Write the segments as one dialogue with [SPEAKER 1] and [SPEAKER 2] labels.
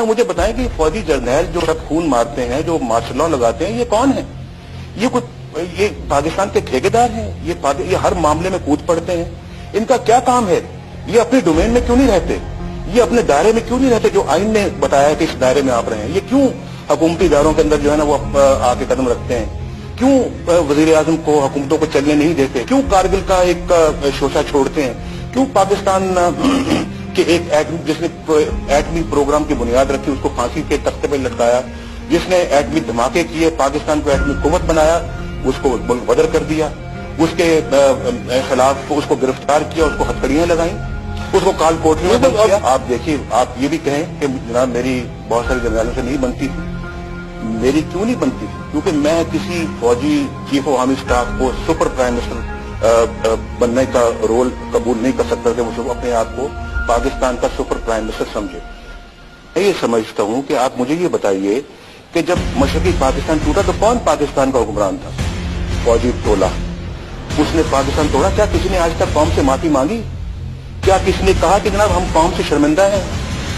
[SPEAKER 1] مجھے بتائیں کہ فوجی جرنیل جو سب خون مارتے ہیں، جو مارشل لا لگاتے ہیں، یہ کون ہیں؟ یہ پاکستان کے ٹھیکیدار ہیں؟ یہ ہر معاملے میں کود پڑتے ہیں؟ ان کا کیا کام ہے؟ یہ اپنے ڈومین میں کیوں نہیں رہتے؟ یہ اپنے دائرے میں کیوں نہیں رہتے جو آئین نے بتایا کہ اس دائرے میں آپ رہیں؟ یہ کیوں حکومتی اداروں کے اندر جو ہے نا وہ آ کے قدم رکھتے ہیں؟ کیوں وزیر اعظم کو حکومتوں کو چلنے نہیں دیتے؟ کیوں کارگل کا ایک شوشہ چھوڑتے ہیں؟ کیوں پاکستان کہ ایک جس نے ایٹمی پروگرام کی بنیاد رکھی اس کو پھانسی کے تختے پہ لٹکایا، جس نے ایٹمی دھماکے کیے، پاکستان کو ایٹمی قوت بنایا، اس کو ملک بدر کر دیا، اس کے خلاف اس کو گرفتار کیا، اس کو ہتھکڑیاں لگائیں، اس کو کال کوٹری میں بند کیا۔ آپ دیکھیے، آپ یہ بھی کہیں کہ جناب میری بہت سارے جرنیلوں سے نہیں بنتی تھی۔ میری کیوں نہیں بنتی تھی؟ کیونکہ میں کسی فوجی چیف آف آرمی اسٹاف کو سپر پرائم منسٹر بننے کا رول قبول نہیں کر سکتا کہ وہ اپنے آپ کو پاکستان کا سپر پرائم منسٹر سمجھے۔ میں یہ سمجھتا ہوں کہ آپ مجھے یہ بتائیے کہ جب مشرقی پاکستان ٹوٹا تو کون پاکستان کا حکمران تھا؟ فوجی ٹولہ۔ اس نے پاکستان توڑا؟ کیا کسی نے آج تک قوم سے معافی مانگی؟ کیا کسی نے کہا کہ جناب ہم قوم سے شرمندہ ہیں؟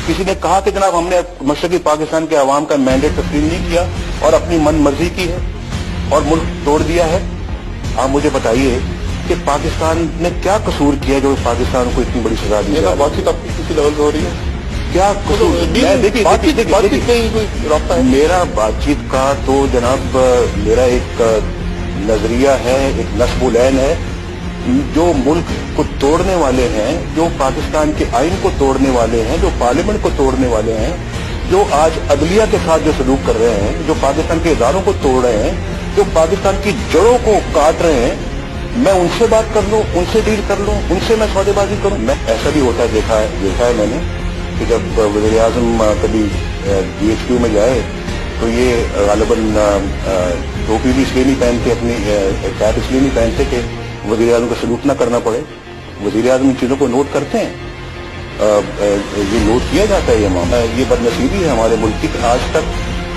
[SPEAKER 1] کسی نے کہا کہ جناب ہم نے مشرقی پاکستان کے عوام کا مینڈیٹ تسلیم نہیں کیا اور اپنی من مرضی کی ہے اور ملک توڑ دیا ہے؟ آپ مجھے بتائیے کہ پاکستان نے کیا قصور کیا جو پاکستان کو اتنی بڑی سزا دی؟ بات چیت آپ کی کسی لیول پہ ہو رہی ہے؟ کیا قصور؟ میرا بات چیت کا تو جناب میرا ایک نظریہ ہے، ایک نصب العین ہے۔ جو ملک کو توڑنے والے ہیں، جو پاکستان کے آئین کو توڑنے والے ہیں، جو پارلیمنٹ کو توڑنے والے ہیں، جو آج عدلیہ کے ساتھ جو سلوک کر رہے ہیں، جو پاکستان کے اداروں کو توڑ رہے ہیں، جو پاکستان کی جڑوں کو کاٹ رہے ہیں، میں ان سے بات کر لوں، ان سے ڈیل کر لوں، ان سے میں سودے بازی کروں؟ میں ایسا بھی ہوتا دیکھا ہے میں نے کہ جب وزیر اعظم کبھی DHQ میں جائے تو یہ غالباً ٹوپی بھی اس لیے نہیں پہنتے، اپنی کیپ اس لیے نہیں پہنتے کہ وزیر اعظم کو سلوٹ نہ کرنا پڑے۔ وزیر اعظم ان چیزوں کو نوٹ کرتے ہیں، یہ نوٹ کیا جاتا ہے یہ معاملہ۔ یہ بد نصیبی ہے ہمارے ملک کی کہ آج تک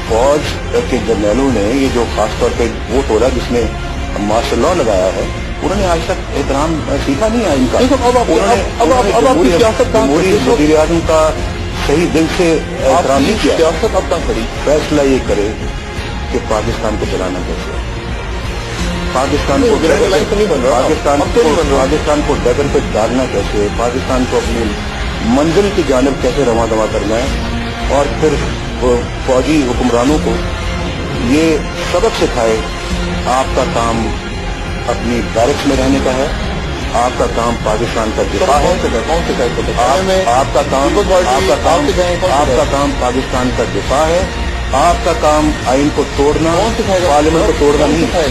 [SPEAKER 1] فوج کے جرنیلوں نے، یہ جو خاص طور پہ وہ ٹولہ جس نے مارشل لا لگایا ہے، انہوں نے آج تک احترام سیکھا نہیں ہے ان کا۔ جمہوری وزیر اعظم کا صحیح دل سے احترام نہیں کیا۔ سیاست اب تک کھڑی فیصلہ یہ کرے کہ پاکستان کو چلانا کیسے، پاکستان کو ڈگر پہ ڈالنا کیسے، پاکستان کو اپنی منزل کی جانب کیسے رواں دواں کرنا ہے، اور پھر فوجی حکمرانوں کو یہ سبق سکھائے۔ آپ کا کام اپنی بیرکس میں رہنے کا ہے، آپ کا کام پاکستان کا دفاع ہے، آپ کا کام پاکستان کا دفاع ہے، آپ کا کام آئین کو توڑنا، پارلیمنٹ کو توڑنا نہیں ہے۔